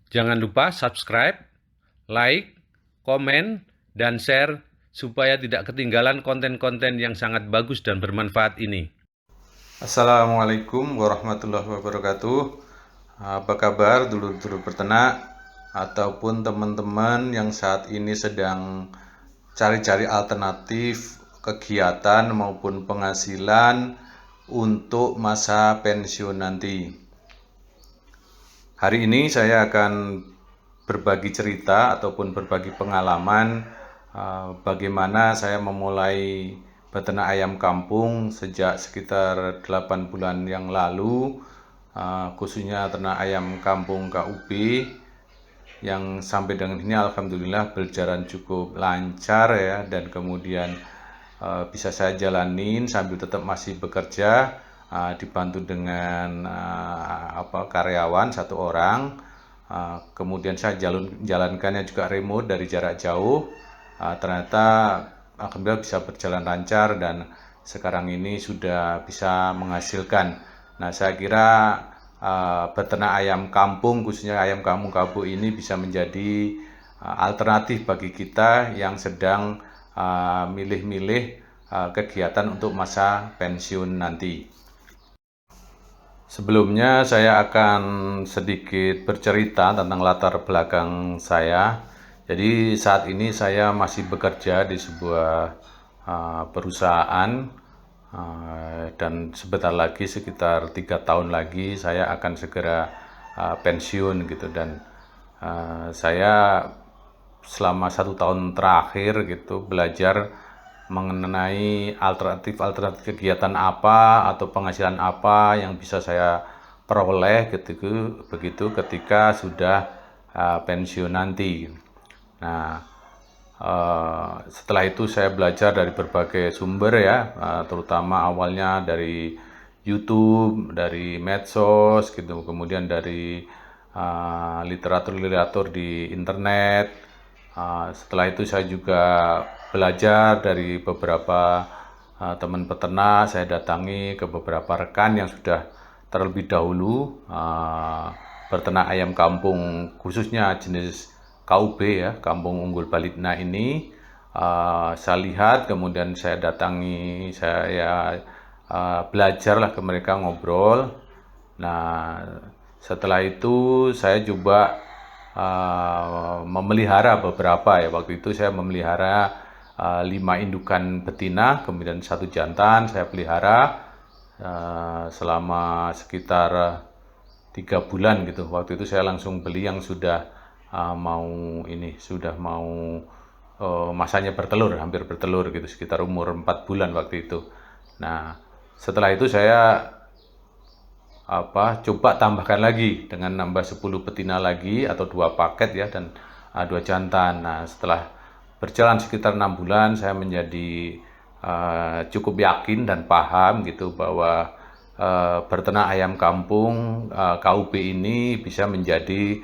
Jangan lupa subscribe, like, komen, dan share supaya tidak ketinggalan konten-konten yang sangat bagus dan bermanfaat ini. Assalamualaikum warahmatullahi wabarakatuh. Apa kabar dulur-dulur peternak ataupun teman-teman yang saat ini sedang cari-cari alternatif kegiatan maupun penghasilan untuk masa pensiun nanti. Hari ini saya akan berbagi cerita ataupun berbagi pengalaman bagaimana saya memulai beternak ayam kampung sejak sekitar 8 bulan yang lalu, khususnya ternak ayam kampung KUB yang sampai dengan ini alhamdulillah berjalan cukup lancar ya, dan kemudian bisa saya jalanin sambil tetap masih bekerja, dibantu dengan karyawan satu orang. Kemudian saya jalankannya juga remote dari jarak jauh. Ternyata alhamdulillah bisa berjalan lancar dan sekarang ini sudah bisa menghasilkan. Nah, saya kira beternak ayam kampung, khususnya ayam kampung kabu ini bisa menjadi alternatif bagi kita yang sedang milih-milih kegiatan untuk masa pensiun nanti. Sebelumnya saya akan sedikit bercerita tentang latar belakang saya. Jadi saat ini saya masih bekerja di sebuah perusahaan, dan sebentar lagi sekitar 3 tahun lagi saya akan segera pensiun gitu. Dan saya selama 1 tahun terakhir gitu belajar mengenai alternatif kegiatan apa atau penghasilan apa yang bisa saya peroleh begitu ketika sudah pensiun nanti. Nah, setelah itu saya belajar dari berbagai sumber ya, terutama awalnya dari YouTube, dari medsos gitu, kemudian dari literatur-literatur di internet. Setelah itu saya juga belajar dari beberapa teman peternak. Saya datangi ke beberapa rekan yang sudah terlebih dahulu berternak ayam kampung, khususnya jenis KUB ya, Kampung Unggul Balitna ini. Saya lihat, kemudian saya datangi, saya belajarlah ke mereka, ngobrol. Nah, setelah itu saya coba memelihara beberapa ya. Waktu itu saya memelihara 5 indukan betina, kemudian 1 jantan saya pelihara selama sekitar 3 bulan gitu. Waktu itu saya langsung beli yang sudah sudah mau masanya bertelur, hampir bertelur gitu, sekitar umur 4 bulan waktu itu. Nah, setelah itu saya coba tambahkan lagi dengan nambah 10 betina lagi atau 2 paket ya, dan 2 jantan. Nah, setelah berjalan sekitar 6 bulan saya menjadi cukup yakin dan paham gitu bahwa berternak ayam kampung KUB ini bisa menjadi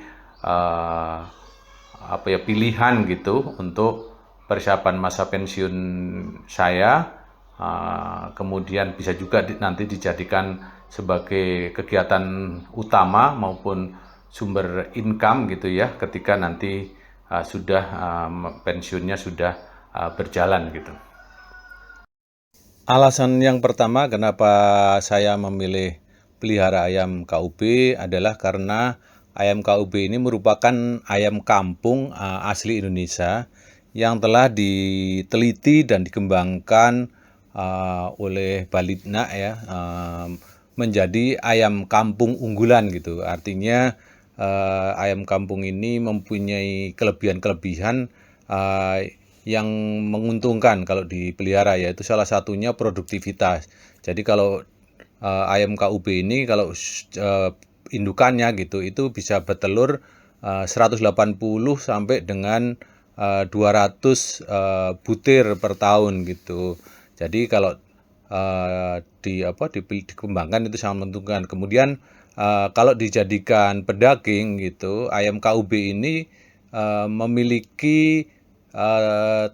pilihan gitu untuk persiapan masa pensiun saya. Kemudian bisa juga nanti dijadikan sebagai kegiatan utama maupun sumber income gitu ya, ketika nanti pensiunnya sudah berjalan gitu. Alasan yang pertama kenapa saya memilih pelihara ayam KUB adalah karena ayam KUB ini merupakan ayam kampung asli Indonesia yang telah diteliti dan dikembangkan oleh Balitna ya, menjadi ayam kampung unggulan gitu. Artinya ayam kampung ini mempunyai kelebihan-kelebihan yang menguntungkan kalau dipelihara, yaitu salah satunya produktivitas. Jadi kalau ayam KUB ini kalau indukannya gitu itu bisa bertelur 180 sampai dengan 200 butir per tahun gitu. Jadi kalau dikembangkan itu sangat menguntungkan. Kemudian kalau dijadikan pedaging gitu, ayam KUB ini memiliki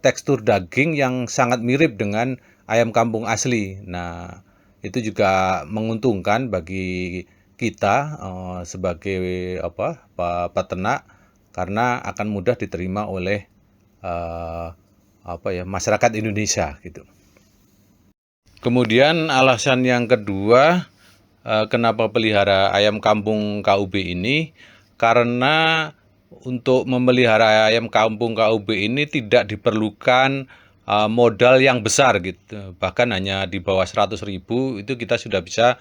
tekstur daging yang sangat mirip dengan ayam kampung asli. Nah, itu juga menguntungkan bagi kita sebagai peternak, karena akan mudah diterima oleh masyarakat Indonesia gitu. Kemudian alasan yang kedua, kenapa pelihara ayam kampung KUB ini, karena untuk memelihara ayam kampung KUB ini tidak diperlukan modal yang besar gitu. Bahkan hanya di bawah 100.000 itu kita sudah bisa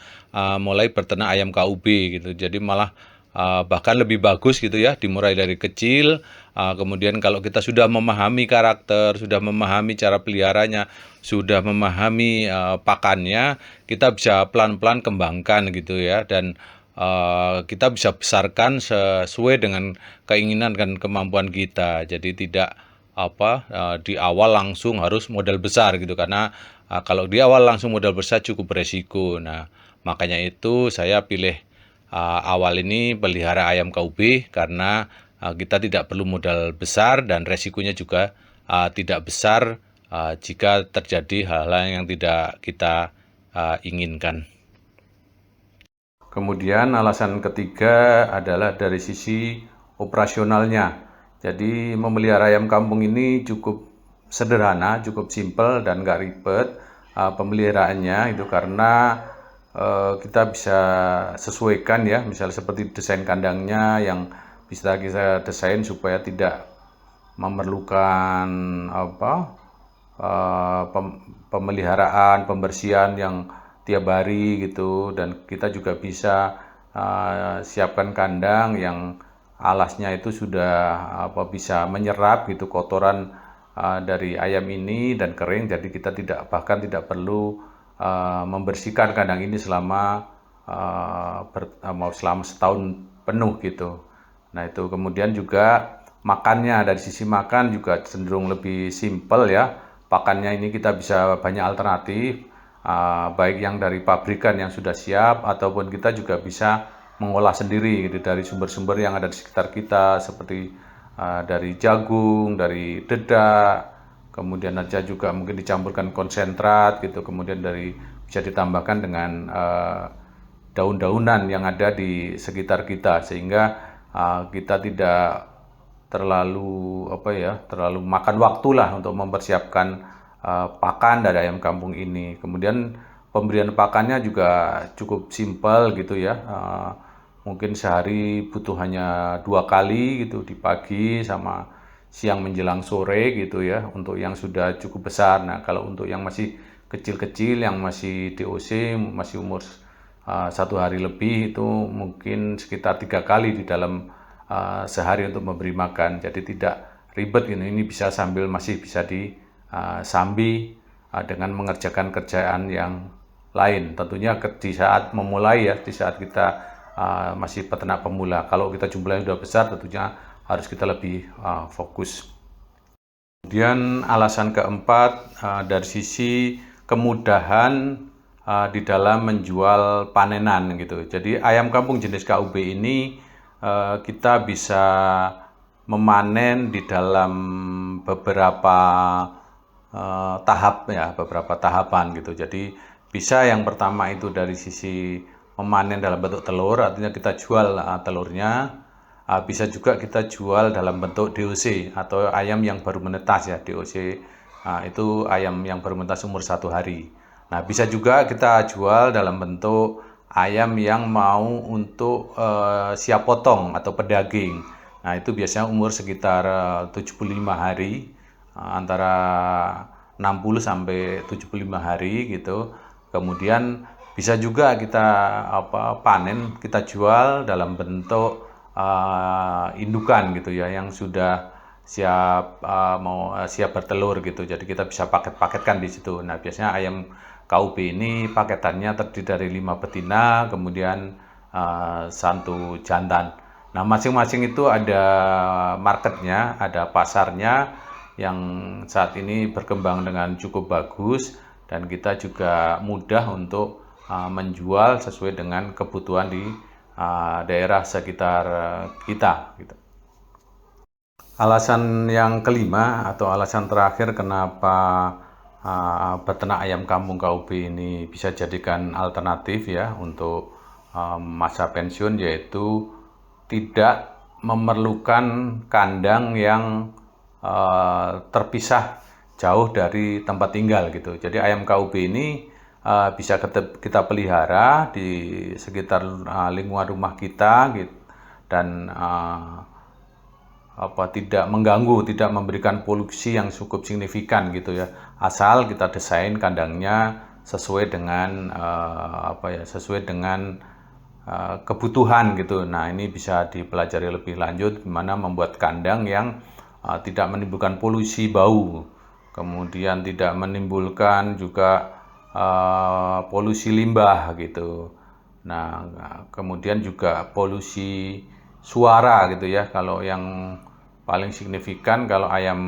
mulai berternak ayam KUB gitu. Jadi malah bahkan lebih bagus gitu ya, dimulai dari kecil. Kemudian kalau kita sudah memahami karakter, sudah memahami cara peliharanya, sudah memahami pakannya, kita bisa pelan-pelan kembangkan gitu ya, dan kita bisa besarkan sesuai dengan keinginan dan kemampuan kita. Jadi tidak di awal langsung harus modal besar gitu, karena kalau di awal langsung modal besar cukup beresiko. Nah, makanya itu saya pilih awal ini pelihara ayam KUB, karena kita tidak perlu modal besar dan resikonya juga tidak besar jika terjadi hal-hal yang tidak kita inginkan. Kemudian alasan ketiga adalah dari sisi operasionalnya. Jadi memelihara ayam kampung ini cukup sederhana, cukup simpel dan nggak ribet pemeliharaannya itu, karena kita bisa sesuaikan ya, misalnya seperti desain kandangnya yang bisa kita desain supaya tidak memerlukan pemeliharaan, pembersihan yang tiap hari gitu, dan kita juga bisa siapkan kandang yang alasnya itu sudah bisa menyerap gitu kotoran dari ayam ini dan kering, jadi kita bahkan tidak perlu membersihkan kandang ini selama setahun penuh gitu. Nah itu, kemudian juga makannya, dari sisi makan juga cenderung lebih simpel ya. Pakannya ini kita bisa banyak alternatif, baik yang dari pabrikan yang sudah siap, ataupun kita juga bisa mengolah sendiri gitu, dari sumber-sumber yang ada di sekitar kita, seperti dari jagung, dari dedak, kemudian aja juga mungkin dicampurkan konsentrat gitu, kemudian bisa ditambahkan dengan daun-daunan yang ada di sekitar kita, sehingga kita tidak terlalu makan waktu lah untuk mempersiapkan pakan dari ayam kampung ini. Kemudian pemberian pakannya juga cukup simpel gitu ya, mungkin sehari butuh hanya 2 kali gitu, di pagi sama siang menjelang sore gitu ya, untuk yang sudah cukup besar. Nah kalau untuk yang masih kecil-kecil, yang masih DOC, masih umur 1 hari lebih, itu mungkin sekitar 3 kali di dalam sehari untuk memberi makan. Jadi tidak ribet ini bisa masih bisa disambi dengan mengerjakan kerjaan yang lain. Tentunya di saat memulai ya, di saat kita masih peternak pemula. Kalau kita jumlahnya sudah besar, tentunya harus kita lebih fokus. Kemudian alasan keempat, dari sisi kemudahan di dalam menjual panenan gitu. Jadi ayam kampung jenis KUB ini kita bisa memanen di dalam beberapa tahap ya, beberapa tahapan gitu. Jadi bisa yang pertama itu dari sisi memanen dalam bentuk telur, artinya kita jual telurnya. Bisa juga kita jual dalam bentuk DOC atau ayam yang baru menetas ya, DOC itu ayam yang baru menetas umur 1 hari. Nah bisa juga kita jual dalam bentuk ayam yang mau untuk siap potong atau pedaging. Nah itu biasanya umur sekitar 75 hari, antara 60 sampai 75 hari gitu. Kemudian bisa juga kita panen, kita jual dalam bentuk indukan gitu ya, yang sudah siap siap bertelur gitu. Jadi kita bisa paket-paketkan di situ. Nah biasanya ayam KUB ini paketannya terdiri dari 5 betina, kemudian 1 jantan. Nah masing-masing itu ada marketnya, ada pasarnya yang saat ini berkembang dengan cukup bagus, dan kita juga mudah untuk menjual sesuai dengan kebutuhan di daerah sekitar kita gitu. Alasan yang kelima atau alasan terakhir kenapa beternak ayam kampung KUB ini bisa jadikan alternatif ya untuk masa pensiun, yaitu tidak memerlukan kandang yang terpisah jauh dari tempat tinggal gitu. Jadi ayam KUB ini bisa kita pelihara di sekitar lingkungan rumah kita gitu, dan tidak mengganggu, tidak memberikan polusi yang cukup signifikan gitu ya. Asal kita desain kandangnya sesuai dengan sesuai dengan kebutuhan gitu. Nah, ini bisa dipelajari lebih lanjut gimana membuat kandang yang tidak menimbulkan polusi bau, kemudian tidak menimbulkan juga polusi limbah gitu. Nah, kemudian juga polusi suara gitu ya. Kalau yang paling signifikan, kalau ayam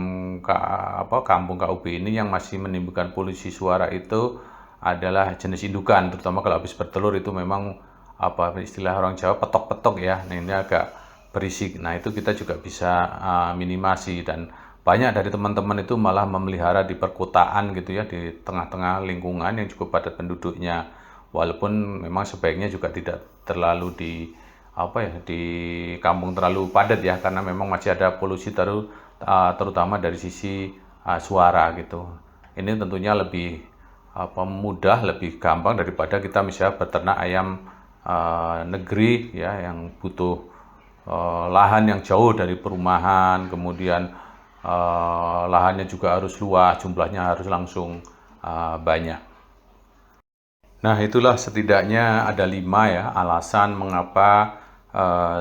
kampung KUB ini yang masih menimbulkan polusi suara itu adalah jenis indukan, terutama kalau habis bertelur itu memang istilah orang Jawa petok-petok ya. Nah, ini agak berisik. Nah, itu kita juga bisa minimasi, dan banyak dari teman-teman itu malah memelihara di perkotaan gitu ya, di tengah-tengah lingkungan yang cukup padat penduduknya. Walaupun memang sebaiknya juga tidak terlalu di kampung terlalu padat ya, karena memang masih ada polusi terutama dari sisi suara gitu. Ini tentunya lebih mudah, lebih gampang daripada kita misalnya beternak ayam negeri ya, yang butuh lahan yang jauh dari perumahan, kemudian lahannya juga harus luas, jumlahnya harus langsung banyak. Nah, itulah setidaknya ada 5 ya alasan mengapa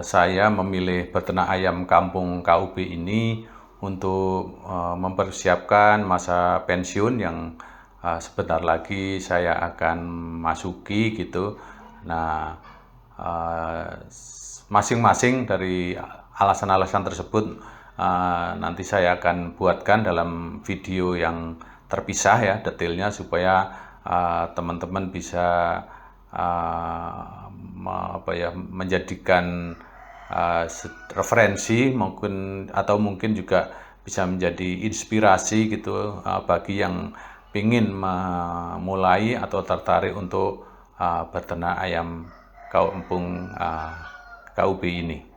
saya memilih beternak ayam kampung KUB ini untuk mempersiapkan masa pensiun yang sebentar lagi saya akan masuki gitu. Nah, masing-masing dari alasan-alasan tersebut nanti saya akan buatkan dalam video yang terpisah ya, detailnya, supaya teman-teman bisa menjadikan referensi mungkin juga bisa menjadi inspirasi gitu bagi yang ingin memulai atau tertarik untuk beternak ayam kampung KUB ini.